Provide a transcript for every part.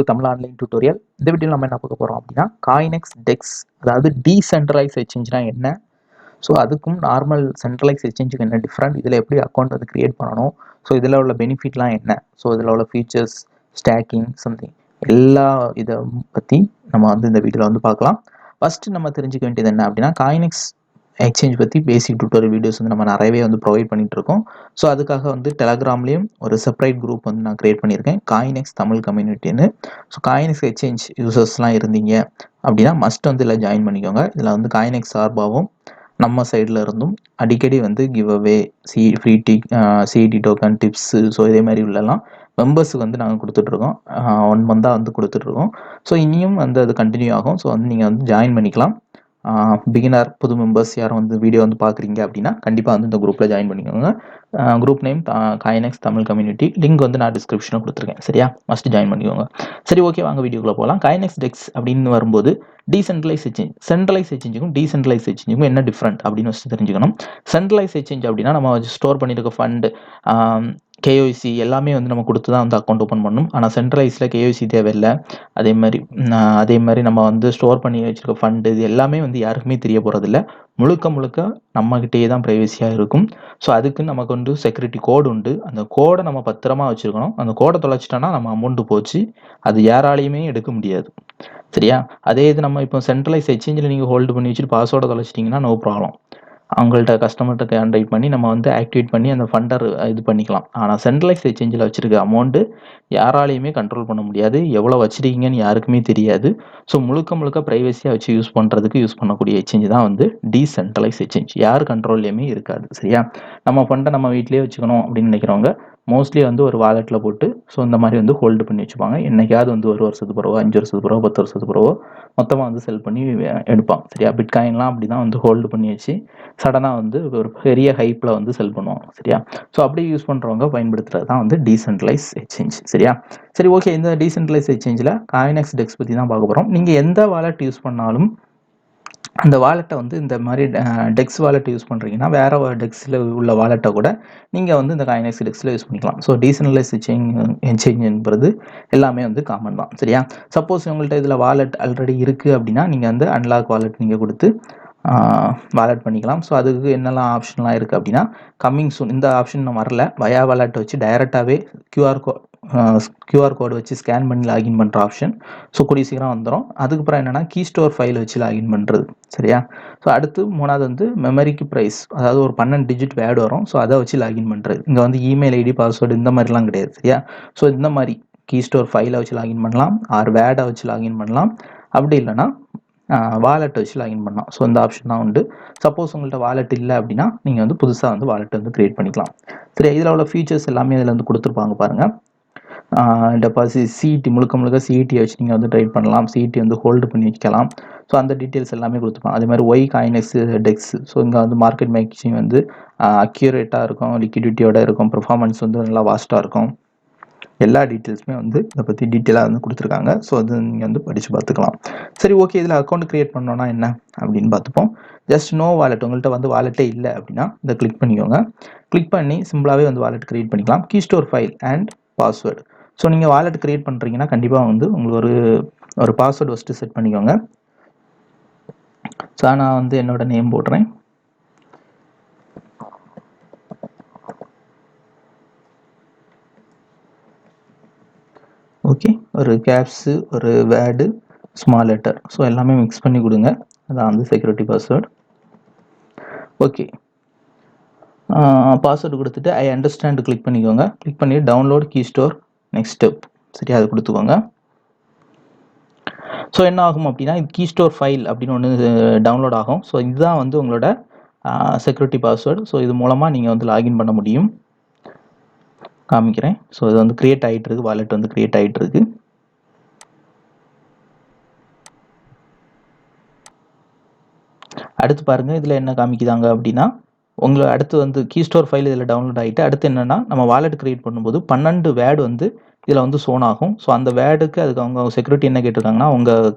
Tamil online tutorial. இந்த வீடியோவில் நம்ம என்ன பார்க்க போகிறோம் அப்படின்னா காயினெக்ஸ் டெக்ஸ், அதாவது டீசென்ட்ரலைஸ் எக்ஸ்சேஞ்ச்னா என்ன, ஸோ அதுக்கும் நார்மல் சென்ட்ரலைஸ் எக்ஸ்சேஞ்சுக்கு என்ன டிஃப்ரெண்ட், இதில் எப்படி அக்கௌண்ட் வந்து கிரியேட் பண்ணணும், ஸோ இதில் உள்ள பெனிஃபிட்லாம் என்ன, ஸோ இதில் உள்ள ஃபீச்சர்ஸ், ஸ்டாக்கிங் சம்திங் எல்லா இதை பற்றி நம்ம வந்து இந்த வீடியோவில் வந்து பார்க்கலாம். ஃபஸ்ட்டு நம்ம தெரிஞ்சுக்க வேண்டியது என்ன அப்படின்னா காயினெக்ஸ் எக்ஸ்சேஞ்ச் பற்றி பேசிக் டியூட்டோரியல் வீடியோஸ் வந்து நம்ம நிறையவே வந்து ப்ரொவைட் பண்ணிட்டு இருக்கோம். ஸோ அதுக்காக வந்து டெலகிராம்லேயும் ஒரு செப்பரேட் குரூப் வந்து நான் கிரியேட் பண்ணியிருக்கேன், காயினெக்ஸ் தமிழ் கம்யூனிட்டின்னு. ஸோ காயினெக்ஸ் எக்ஸ்சேஞ்ச் யூசர்ஸ்லாம் இருந்தீங்க அப்படின்னா மஸ்ட் வந்து இதில் ஜாயின் பண்ணிக்கோங்க. இதில் வந்து காயினெக்ஸ் சார்பாகவும் நம்ம சைடில் இருந்தும் அடிக்கடி வந்து கிவ் அவே, சிடி டோக்கன் டிப்ஸு, ஸோ இதே மாதிரி உள்ளலாம் மெம்பர்ஸுக்கு வந்து நாங்கள் கொடுத்துட்ருக்கோம். 1 மந்தாக வந்து கொடுத்துட்ருக்கோம். ஸோ இனியும் வந்து அது கண்டினியூ ஆகும். ஸோ வந்து நீங்கள் வந்து ஜாயின் பண்ணிக்கலாம். பிகினர் புது மெம்பர்ஸ் யாரும் வந்து வீடியோ வந்து பார்க்குறீங்க அப்படின்னா கண்டிப்பாக வந்து இந்த குரூப்பில் ஜாயின் பண்ணிக்கோங்க. Group name CoinEx Tamil community, link வந்து நான் டிஸ்கிரிப்ஷனில் கொடுத்துருக்கேன். சரியா, மஸ்ட் ஜாயின் பண்ணிக்கோங்க. சரி, ஓகே, வாங்க வீடியோக்குள்ளே போகலாம். காயினெக்ஸ் டெக்ஸ் அப்படின்னு வரும்போது டீசென்ட்ரலைஸ் எக்ஸ்சேஞ்ச், சென்ட்ரலைஸ் எக்ஸ்சேஞ்சுக்கும் டீசென்ட்ரலைஸ் எக்ஸ்சேஞ்சுக்கும் என்ன டிஃப்ரெண்ட் அப்படின்னு வச்சு தெரிஞ்சுக்கணும். சென்ட்ரலைஸ் எக்ஸ்சேஞ்ச் அப்படின்னா நம்ம ஸ்டோர் பண்ணியிருக்க ஃபண்டு, கேஒய்சி எல்லாமே வந்து நம்ம கொடுத்து தான் வந்து அக்கௌண்ட் ஓப்பன் பண்ணணும். ஆனால் சென்ட்ரலைஸில் கேஒய்சி தேவையில்லை. அதே மாதிரி நம்ம வந்து ஸ்டோர் பண்ணி வச்சுருக்க ஃபண்டு இது எல்லாமே வந்து யாருக்குமே தெரிய போகிறதில்ல. முழுக்க முழுக்க நம்மகிட்டயே தான் ப்ரைவசியாக இருக்கும். ஸோ அதுக்கு நமக்கு வந்து செக்யூரிட்டி கோடு உண்டு. அந்த கோடை நம்ம பத்திரமா வச்சுருக்கணும். அந்த கோடை தொலைச்சிட்டோன்னா நம்ம அமௌண்ட்டு போச்சு, அது யாராலையுமே எடுக்க முடியாது. சரியா, அதே இது நம்ம இப்போ சென்ட்ரலைஸ் எக்ஸ்சேஞ்சில் நீங்கள் ஹோல்டு பண்ணி வச்சுட்டு பாஸ்வேர்டை தொலைச்சிட்டிங்கன்னா நோ ப்ராப்ளம். அவங்கள்ட்ட கஸ்டமர்கிட்ட கான்டாக்ட் பண்ணி நம்ம வந்து ஆக்டிவேட் பண்ணி அந்த ஃபண்டர் இது பண்ணிக்கலாம். ஆனால் சென்ட்ரலைஸ் எக்ஸ்சேஞ்சில் வச்சுருக்க அமௌண்ட்டு யாராலையுமே கண்ட்ரோல் பண்ண முடியாது. எவ்வளோ வச்சுருக்கீங்கன்னு யாருக்குமே தெரியாது. ஸோ முழுக்க முழுக்க ப்ரைவசியாக வச்சு யூஸ் பண்ணுறதுக்கு யூஸ் பண்ணக்கூடிய எக்ஸ்சேஞ்ச் தான் வந்து டீசென்ட்ரலைஸ் எக்ஸ்சேஞ்ச். யார் கண்ட்ரோல்லையுமே இருக்காது. சரியா, நம்ம ஃபண்டை நம்ம வீட்டிலேயே வச்சுக்கணும் அப்படின்னு நினைக்கிறவங்க மோஸ்ட்லி வந்து ஒரு வாலெட்டில் போட்டு ஸோ இந்த மாதிரி வந்து ஹோல்டு பண்ணி வச்சுப்பாங்க. என்னைக்காவது வந்து 1 வருஷத்துக்கு பிறவோ, 5 வருஷத்துக்கு பிறவோ, 10 வருஷத்துக்கு பிறவோ மொத்தமாக வந்து செல் பண்ணி எடுப்பாங்க. சரியா, பிட்காயின்லாம் அப்படி தான் வந்து ஹோல்டு பண்ணி வச்சு சடனாக வந்து ஒரு பெரிய ஹைப்பில் வந்து செல் பண்ணுவாங்க. சரியா, ஸோ அப்படி யூஸ் பண்ணுறவங்க பயன்படுத்துறது தான் வந்து டீசென்ட்ரலைஸ் எக்ஸ்சேஞ்ச். சரியா, சரி, ஓகே. இந்த டீசென்ட்ரலைஸ் எக்ஸ்சேஞ்சில் காயினெக்ஸ் டெக்ஸ் பற்றி தான் பார்க்க போகிறோம். நீங்கள் எந்த வாலெட் யூஸ் பண்ணாலும் அந்த வாலெட்டை வந்து இந்த மாதிரி டெக்ஸ் வாலெட் யூஸ் பண்ணுறீங்கன்னா வேறு டெக்ஸில் உள்ள வாலெட்டை கூட நீங்கள் வந்து இந்த காயினெக்ஸ் டெக்ஸில் யூஸ் பண்ணிக்கலாம். ஸோ டீசென்ட்ரலைஸ் எக்ஸ்சேஞ்ச் என்பது எல்லாமே வந்து காமன் தான். சரியா, சப்போஸ் உங்கள்கிட்ட இதில் வாலெட் ஆல்ரெடி இருக்குது அப்படின்னா நீங்கள் வந்து அன்லாக் வாலெட் நீங்கள் கொடுத்து வாலெட் பண்ணிக்கலாம். ஸோ அதுக்கு என்னெல்லாம் ஆப்ஷன்லாம் இருக்குது அப்படின்னா கம்மிங் சூன், இந்த ஆப்ஷன் வரல. வயா வாலெட்டை வச்சு டைரெக்டாகவே கியூஆர் கோடு வச்சு ஸ்கேன் பண்ணி லாகின் பண்ணுற ஆப்ஷன் ஸோ கூடிய சீக்கிரம் வந்துடும். அதுக்கப்புறம் என்னென்னா கீ ஸ்டோர் ஃபைல் வச்சு லாகின் பண்ணுறது. சரியா, ஸோ அடுத்து மூணாவது வந்து மெமரிக்கு ப்ரைஸ், அதாவது ஒரு 12 டிஜிட் வேர்டு வரும். ஸோ அதை வச்சு லாகின் பண்ணுறது. இங்கே வந்து இமெயில் ஐடி பாஸ்வேர்டு இந்த மாதிரிலாம் கிடையாது. சரியா, ஸோ இந்த மாதிரி கீ ஸ்டோர் ஃபைலை வச்சு லாகின் பண்ணலாம், ஆர் வேர்டை வச்சு லாகின் பண்ணலாம், அப்படி இல்லைன்னா வாலெட் வச்சு லாகின் பண்ணலாம். ஸோ இந்த ஆப்ஷன் தான் உண்டு. சப்போஸ் உங்கள்கிட்ட வாலெட் இல்லை அப்படின்னா நீங்கள் வந்து புதுசாக வந்து வாலெட் வந்து கிரியேட் பண்ணிக்கலாம். சரி, இதில் உள்ள ஃபீச்சர்ஸ் எல்லாமே இதில் வந்து கொடுத்துருப்பாங்க பாருங்கள். டெபாசிட் சிஇடி, முழுக்க சிஇடி வச்சு நீங்கள் வந்து ட்ரேட் பண்ணலாம். சிஇடி வந்து ஹோல்டு பண்ணி வைக்கலாம். ஸோ அந்த டீட்டெயில்ஸ் எல்லாமே கொடுத்துருப்பாங்க. அதே மாதிரி ஒய் காயினெக்ஸ் டெக்ஸ், ஸோ இங்கே வந்து மார்க்கெட் மேக்கிங் வந்து அக்யூரேட்டாக இருக்கும், லிக்விடிட்டியோட இருக்கும், பெர்ஃபார்மன்ஸ் வந்து நல்லா வாஸ்ட்டாக இருக்கும். எல்லா டீட்டெயில்ஸுமே வந்து இதை பற்றி டீட்டெயிலாக வந்து கொடுத்துருக்காங்க. ஸோ அது நீங்கள் வந்து படித்து பார்த்துக்கலாம். சரி, ஓகே. இதில் அக்கௌண்ட் க்ரியேட் பண்ணோன்னா என்ன அப்படின்னு பார்த்துப்போம். ஜஸ்ட் நோ வாலெட், உங்கள்கிட்ட வந்து வாலெட்டே இல்லை அப்படின்னா இதை கிளிக் பண்ணிக்கோங்க. கிளிக் பண்ணி சிம்பிளாகவே வந்து வாலெட் க்ரியேட் பண்ணிக்கலாம். Key store file and password. So நீங்கள் வாலெட் க்ரியேட் பண்ணுறீங்கன்னா கண்டிப்பாக வந்து உங்களுக்கு ஒரு பாஸ்வேர்டு ஃபஸ்ட்டு செட் பண்ணிக்கோங்க. ஸோ நான் வந்து என்னோட நேம் போடுறேன். ஓகே, ஒரு கேப்ஸு, ஒரு வேர்டு, ஸ்மால் லெட்டர், ஸோ எல்லாமே மிக்ஸ் பண்ணி கொடுங்க. அதான் வந்து செக்யூரிட்டி பாஸ்வேர்டு. ஓகே, பாஸ்வேர்டு கொடுத்துட்டு ஐ அண்டர்ஸ்டாண்ட் கிளிக் பண்ணிக்கோங்க. கிளிக் பண்ணி download key store next step. சரியா, அது கொடுத்துக்கோங்க. ஸோ என்ன ஆகும் அப்படின்னா இது கீ ஸ்டோர் ஃபைல் அப்படின்னு ஒன்று டவுன்லோட் ஆகும். ஸோ இதுதான் வந்து உங்களோட செக்யூரிட்டி பாஸ்வேர்டு. ஸோ இது மூலமாக நீங்கள் வந்து லாகின் பண்ண முடியும். காமிக்கிறேன். ஸோ இது வந்து கிரியேட் ஆகிட்டு இருக்கு, வாலெட் வந்து கிரியேட் ஆகிட்டு இருக்கு. அடுத்து பாருங்கள் இதில் என்ன காமிக்குதாங்க அப்படின்னா உங்களை அடுத்து வந்து கீ ஸ்டோர் ஃபைல் இதில் டவுன்லோட் ஆகிட்டு அடுத்து என்னென்னா நம்ம வாலெட் கிரியேட் பண்ணும்போது 12 வேர்டு வந்து இதில் வந்து சோன் ஆகும். ஸோ அந்த வேர்டுக்கு அதுக்கு அவங்க செக்யூரிட்டி என்ன கேட்டிருக்காங்கன்னா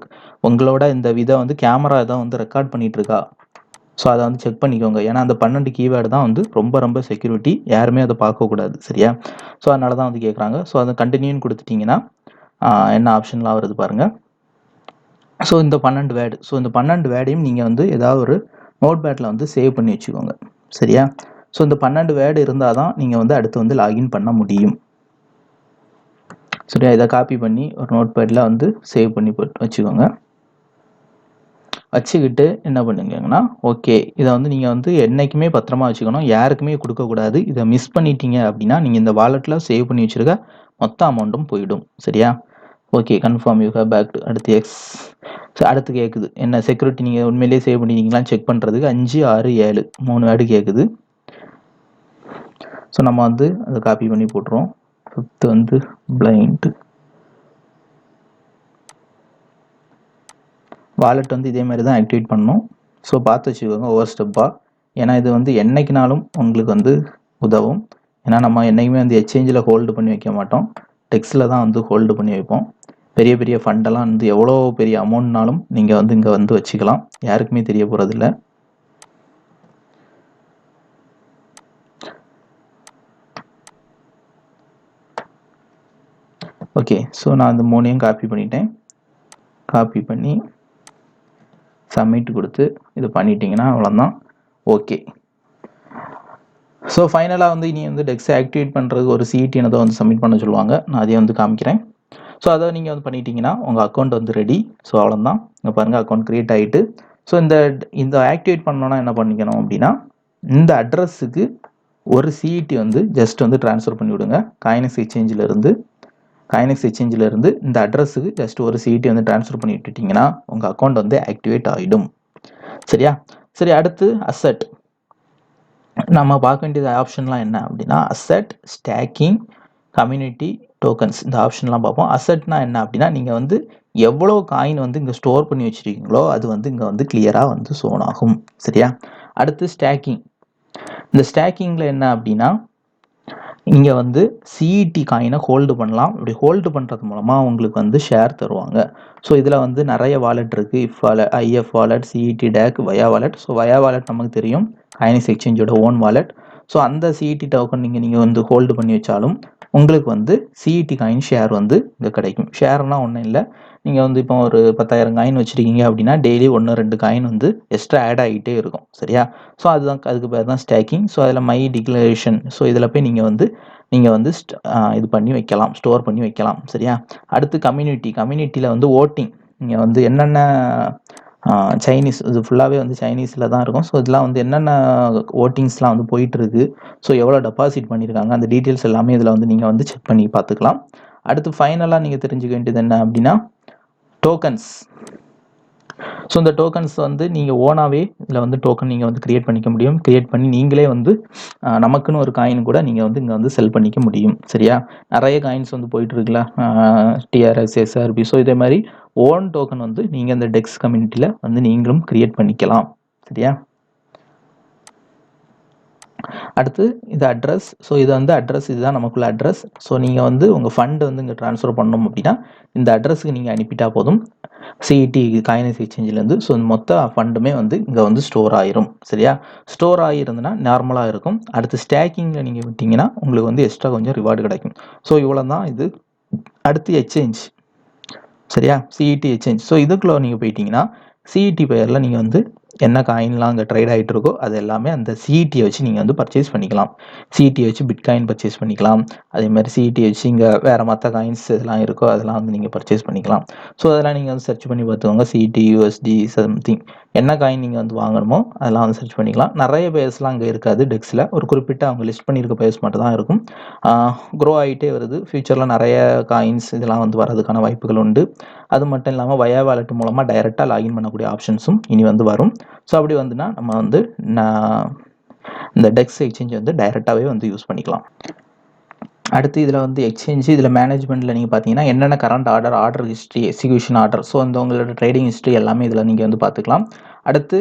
உங்களோட இந்த இதை வந்து கேமரா தான் வந்து ரெக்கார்ட் பண்ணிட்டு இருக்கா, ஸோ அதை வந்து செக் பண்ணிக்கோங்க. ஏன்னா அந்த 12 கீவேர்டு தான் வந்து ரொம்ப செக்யூரிட்டி, யாருமே அதை பார்க்கக்கூடாது. சரியா, ஸோ அதனால தான் வந்து கேட்குறாங்க. ஸோ அதை கண்டினியூன்னு கொடுத்துட்டிங்கன்னா என்ன ஆப்ஷன்லாம் வருது பாருங்கள். ஸோ இந்த 12 வேர்டு, ஸோ இந்த 12 வேர்டையும் நீங்கள் வந்து ஏதாவது ஒரு நோட் பேட்டில் வந்து சேவ் பண்ணி வச்சுக்கோங்க. சரியா? ஸோ இந்த 12 வேர்டு இருந்தால் தான் நீங்கள் வந்து அடுத்து வந்து லாகின் பண்ண முடியும். சரியா? இதை காப்பி பண்ணி ஒரு நோட் பேடில் வந்து சேவ் பண்ணி போட்டு வச்சுக்கோங்க. வச்சுக்கிட்டு என்ன பண்ணுங்கன்னா, ஓகே இதை வந்து நீங்கள் வந்து என்றைக்குமே பத்திரமா வச்சுக்கணும், யாருக்குமே கொடுக்கக்கூடாது. இதை மிஸ் பண்ணிட்டீங்க அப்படின்னா நீங்கள் இந்த வாலெட்டில் சேவ் பண்ணி வச்சுருக்க மொத்த அமௌண்ட்டும் போயிடும். சரியா? Okay, confirm you have backed. அடுத்து எக்ஸ். ஸோ அடுத்து கேட்குது என்ன செக்யூரிட்டி நீங்கள் உண்மையிலேயே சேவ் பண்ணிட்டீங்களான்னு செக் பண்ணுறதுக்கு 5, 6, 7 3 வேர்டு கேட்குது. ஸோ நம்ம வந்து அதை காப்பி பண்ணி போட்டுருவோம். 5th வந்து பிளைண்ட். வாலெட் வந்து இதே மாதிரி தான் ஆக்டிவேட் பண்ணணும். ஸோ பார்த்து வச்சுக்கோங்க ஒவ்வொரு ஸ்டெப்பாக. ஏன்னா இது வந்து என்னைக்குனாலும் உங்களுக்கு வந்து உதவும். ஏன்னா நம்ம என்றைக்குமே வந்து எக்ஸ்சேஞ்சில் ஹோல்டு பண்ணி வைக்க மாட்டோம், டெக்ஸில் தான் வந்து ஹோல்டு பண்ணி வைப்போம். பெரிய பெரிய ஃபண்டெல்லாம் வந்து எவ்வளோ பெரிய அமௌண்ட்னாலும் நீங்கள் வந்து இங்கே வந்து வச்சுக்கலாம், யாருக்குமே தெரிய போகிறதில்ல. ஓகே, ஸோ நான் அந்த 3ஐயும் காப்பி பண்ணிட்டேன். காப்பி பண்ணி சப்மிட் கொடுத்து இது பண்ணிட்டீங்கன்னா அவ்வளோதான். ஓகே, ஸோ ஃபைனலாக வந்து இனி வந்து டெக்ஸை ஆக்டிவேட் பண்ணுறதுக்கு ஒரு சிஇடி என்னதை வந்து சப்மிட் பண்ண சொல்லுவாங்க. நான் அதையும் வந்து காமிக்கிறேன். ஸோ அதை நீங்கள் வந்து பண்ணிட்டீங்கன்னா உங்கள் அக்கௌண்ட் வந்து ரெடி. ஸோ அவ்வளோதான். இங்கே பாருங்கள் அக்கௌண்ட் க்ரியேட் ஆகிட்டு. ஸோ இந்த ஆக்டிவேட் பண்ணோன்னா என்ன பண்ணிக்கணும் அப்படின்னா, இந்த அட்ரஸுக்கு ஒரு சிஇடி வந்து ஜஸ்ட் வந்து ட்ரான்ஸ்ஃபர் பண்ணி விடுங்க. காயினெக்ஸ் எக்ஸ்சேஞ்சில் இருந்து இந்த அட்ரஸுக்கு ஜஸ்ட் ஒரு சிஇடி வந்து ட்ரான்ஸ்ஃபர் பண்ணி விட்டுட்டிங்கன்னா உங்கள் அக்கௌண்ட் வந்து ஆக்டிவேட் ஆகிடும். சரியா? சரி, அடுத்து அசெட். நம்ம பார்க்க வேண்டியது ஆப்ஷன்லாம் என்ன அப்படின்னா, அசெட், ஸ்டாக்கிங், கம்யூனிட்டி, டோக்கன்ஸ், இந்த ஆப்ஷன்லாம் பார்ப்போம். அசெட்னா என்ன அப்படின்னா, நீங்கள் வந்து எவ்வளோ காயின் வந்து இங்கே ஸ்டோர் பண்ணி வச்சுருக்கீங்களோ அது வந்து இங்கே வந்து கிளியராக வந்து ஷோன் ஆகும். சரியா? அடுத்து ஸ்டாக்கிங். இந்த ஸ்டாக்கிங்கில் என்ன அப்படின்னா, இங்கே வந்து சிஇடி காயினை ஹோல்டு பண்ணலாம். இப்படி ஹோல்டு பண்ணுறது மூலமாக உங்களுக்கு வந்து ஷேர் தருவாங்க. ஸோ இதில் வந்து நிறைய வாலெட் இருக்குது. If wallet, if wallet, CET take, via wallet. So via wallet நமக்கு தெரியும், காயினெக்ஸ் எக்ஸ்சேஞ்சோட ஓன் வாலெட். ஸோ அந்த சிஇடி டோக்கன் நீங்கள் வந்து ஹோல்டு பண்ணி வச்சாலும் உங்களுக்கு வந்து சிஇடி காயின் ஷேர் வந்து இங்கே கிடைக்கும். ஷேர்னால் ஒன்றும் இல்லை, நீங்கள் வந்து இப்போ ஒரு 10,000 காயின் வச்சுருக்கீங்க அப்படின்னா டெய்லி 1, 2 காயின் வந்து எக்ஸ்ட்ரா ஆட் ஆகிட்டே இருக்கும். சரியா? ஸோ அதுக்கு பேர் தான் ஸ்டாக்கிங். ஸோ அதில் மை டிக்ளரேஷன், ஸோ இதில் போய் நீங்கள் வந்து இது பண்ணி வைக்கலாம், ஸ்டோர் பண்ணி வைக்கலாம். சரியா? அடுத்து கம்யூனிட்டியில் வந்து ஓட்டிங். நீங்கள் வந்து என்னென்ன சைனீஸ், இது ஃபுல்லாகவே வந்து சைனீஸில் தான் இருக்கும். ஸோ இதெல்லாம் வந்து என்னென்ன ஓட்டிங்ஸ்லாம் வந்து போயிட்டுருக்கு, ஸோ எவ்வளோ டெபாசிட் பண்ணியிருக்காங்க, அந்த டீட்டெயில்ஸ் எல்லாமே இதில் வந்து நீங்கள் வந்து செக் பண்ணி பார்த்துக்கலாம். அடுத்து ஃபைனலாக நீங்கள் தெரிஞ்சுக்க வேண்டியது என்ன அப்படின்னா, டோக்கன்ஸ். ஸோ இந்த டோக்கன்ஸ் வந்து நீங்கள் ஓனாகவே இதில் வந்து டோக்கன் நீங்கள் வந்து கிரியேட் பண்ணிக்க முடியும். கிரியேட் பண்ணி நீங்களே வந்து நமக்குன்னு ஒரு காயின் கூட நீங்கள் வந்து இங்கே வந்து செல் பண்ணிக்க முடியும். சரியா? நிறைய காயின்ஸ் வந்து போயிட்டு இருக்குல்ல, டிஆர்எஸ், எஸ்ஆர்பி. ஸோ இதே மாதிரி ஓன் டோக்கன் வந்து நீங்கள் இந்த டெக்ஸ் கம்யூனிட்டியில் வந்து நீங்களும் கிரியேட் பண்ணிக்கலாம். சரியா? அடுத்து இது அட்ரஸ். ஸோ இது வந்து அட்ரஸ், இதுதான் நமக்குள்ள அட்ரஸ். ஸோ நீங்கள் வந்து உங்கள் ஃபண்டு வந்து இங்கே ட்ரான்ஸ்ஃபர் பண்ணணும் அப்படின்னா இந்த அட்ரஸுக்கு நீங்கள் அனுப்பிட்டா போதும், சிஇடி காயினெக்ஸ் எக்ஸ்சேஞ்சிலேருந்து. ஸோ மொத்த ஃபண்டுமே வந்து இங்கே வந்து ஸ்டோர் ஆயிரும். சரியா? ஸ்டோர் ஆகிருந்துன்னா நார்மலாக இருக்கும். அடுத்து ஸ்டாக்கிங்கில் நீங்கள் விட்டிங்கன்னா உங்களுக்கு வந்து எக்ஸ்ட்ரா கொஞ்சம் ரிவார்டு கிடைக்கும். ஸோ இவ்வளோ தான் இது. அடுத்து எக்ஸ்சேஞ்ச். சரியா? CET exchange. ஸோ இதுக்குள்ளே நீங்கள் போயிட்டீங்கன்னா சிஇடி பெயரில் நீங்கள் வந்து என்ன காயின்லாம் அங்கே ட்ரேட் ஆகிட்டு இருக்கோ அது எல்லாமே அந்த சிஇடியை வச்சு நீங்கள் வந்து பர்ச்சேஸ் பண்ணிக்கலாம். சிஇடியை வச்சு பிட்காயின் பர்ச்சேஸ் பண்ணிக்கலாம். அதே மாதிரி சிஇடியை வச்சு இங்கே வேறு மற்ற காயின்ஸ் இதெல்லாம் இருக்கோ அதெல்லாம் வந்து நீங்கள் பர்ச்சேஸ் பண்ணிக்கலாம். ஸோ அதெல்லாம் நீங்கள் வந்து சர்ச் பண்ணி பார்த்துக்கோங்க. சிஇடி, யூஎஸ்டி, சம்திங் என்ன காயின் நீங்கள் வந்து வாங்கணுமோ அதெல்லாம் வந்து சர்ச் பண்ணிக்கலாம். நிறைய பேர்ஸ்லாம் அங்கே இருக்காது டெக்ஸில், ஒரு குறிப்பிட்ட அவங்க லிஸ்ட் பண்ணியிருக்க பேர்ஸ் மட்டும் தான் இருக்கும். க்ரோ ஆகிட்டே வருது. ஃபியூச்சரில் நிறைய காயின்ஸ் இதெல்லாம் வந்து வரதுக்கான வாய்ப்புகள் உண்டு. அது மட்டும் இல்லாமல் வயா வாலெட் மூலமாக டைரெக்டாக லாகின் பண்ணக்கூடிய ஆப்ஷன்ஸும் இனி வந்து வரும். ஸோ அப்படி வந்துன்னா நம்ம வந்து இந்த டெக்ஸ் எக்ஸ்சேஞ்ச் வந்து டைரெக்டாகவே வந்து யூஸ் பண்ணிக்கலாம். அடுத்து இதில் வந்து எக்ஸ்சேஞ்சு, இதில் மேனேஜ்மெண்ட்டில் நீங்கள் பார்த்தீங்கன்னா என்னென்ன current order history, execution order, so இந்த உங்களோட ட்ரேடிங் ஹிஸ்ட்ரி எல்லாமே இதில் நீங்கள் வந்து பார்த்துக்கலாம். அடுத்து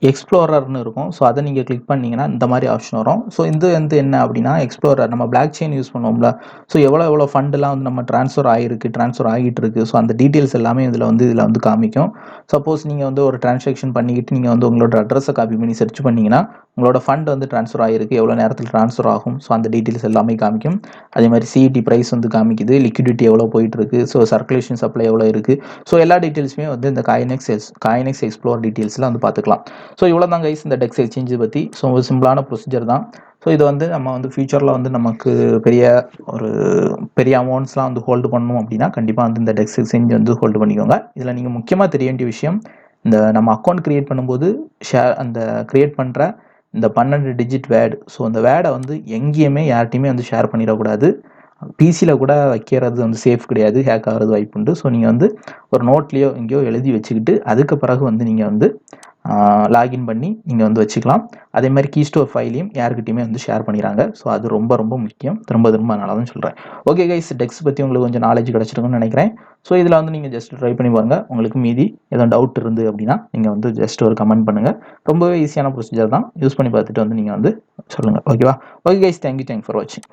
எக்ஸ்ப்ளோரர்னு இருக்கும். ஸோ அதை நீங்கள் கிளிக் பண்ணிங்கன்னா இந்த மாதிரி ஆப்ஷன் வரும். ஸோ இது வந்து என்ன அப்படின்னா எக்ஸ்ப்ளோரர் நம்ம பிளாக் செயின் யூஸ் பண்ணுவோம்ல. ஸோ எவ்வளோ ஃபண்டெலாம் வந்து நம்ம ட்ரான்ஸ்ஃபர் ஆகிட்டு இருக்கு. ஸோ அந்த டீட்டெயில்ஸ் எல்லாமே இதில் வந்து காமிக்கும். சப்போஸ் நீங்கள் வந்து ஒரு டிரான்சாக்ஷன் பண்ணிக்கிட்டு நீங்கள் வந்து உங்களோட அட்ரஸை காப்பி பண்ணி சர்ச் பண்ணிங்கன்னா உங்களோட ஃபண்ட் வந்து ட்ரான்ஸ்ஃபர் ஆகிருக்கு, எவ்வளோ நேரத்தில் ட்ரான்ஸ்ஃபர் ஆகும், ஸோ அந்த டீட்டெயில்ஸ் எல்லாமே காமிக்கும். அதே மாதிரி சிஇடி ப்ரைஸ் வந்து காமிக்குது, லிக்விடிட்டி எவ்வளோ போயிட்டுருக்கு, ஸோ சர்க்குலேஷன் சப்ளை எவ்வளோ இருக்குது. ஸோ எல்லா டீட்டெயில்ஸுமே வந்து இந்த காயினெக்ஸ் எக்ஸ்ப்ளோர் டீட்டெயில்ஸில் வந்து பார்த்துக்கலாம். ஸோ இவ்வளோ தான் கைஸ் இந்த டெக்ஸ் எக்ஸ்சேஞ்சு பற்றி. ஸோ ஒரு சிம்பிளான ப்ரொசீஜர் தான். ஸோ இது வந்து நம்ம வந்து ஃபியூச்சரில் வந்து நமக்கு பெரிய அமௌண்ட்ஸ்லாம் வந்து ஹோல்டு பண்ணணும் அப்படின்னா கண்டிப்பாக வந்து இந்த டெக்ஸ் எக்ஸ்சேஞ்ச் வந்து ஹோல்டு பண்ணிக்கோங்க. இதில் நீங்கள் முக்கியமாக தெரிய வேண்டிய விஷயம், இந்த நம்ம அக்கௌண்ட் கிரியேட் பண்ணும்போது அந்த கிரியேட் பண்ணுற இந்த 12 டிஜிட் வேர்டு, ஸோ அந்த வேர்டை வந்து எங்கேயுமே யார்ட்டையுமே வந்து ஷேர் பண்ணிடக்கூடாது. பிசியில் கூட வைக்கிறது வந்து சேஃப் கிடையாது, ஹேக் ஆகிறது வாய்ப்புண்டு. ஸோ நீங்கள் வந்து ஒரு நோட்லேயோ எங்கேயோ எழுதி வச்சுக்கிட்டு அதுக்கு பிறகு வந்து நீங்கள் வந்து லாகின் பண்ணி நீங்கள் வந்து வச்சுக்கலாம். அதே மாதிரி கீ ஸ்டோர் ஃபைலையும் யாருக்கிட்டையுமே வந்து ஷேர் பண்ணிடுறாங்க. ஸோ அது ரொம்ப ரொம்ப முக்கியம். திரும்ப அதனால தான் சொல்கிறேன். ஓகே கைஸ், டெக்ஸ் பற்றி உங்களுக்கு கொஞ்சம் நாலேஜ் கிடச்சிருக்குன்னு நினைக்கிறேன். ஸோ இதில் வந்து நீங்கள் ஜஸ்ட் ட்ரை பண்ணி பாருங்கள். உங்களுக்கு மீதி எதுவும் டவுட் இருந்து அப்படின்னா நீங்கள் வந்து ஜஸ்ட் ஒரு கமெண்ட் பண்ணுங்கள். ரொம்பவே ஈஸியான ப்ரொசீஜர் தான். யூஸ் பண்ணி பார்த்துட்டு வந்து நீங்கள் வந்து சொல்லுங்கள். ஓகேவா? ஓகே கைஸ், தேங்க்யூ ஃபார் வாட்சிங்.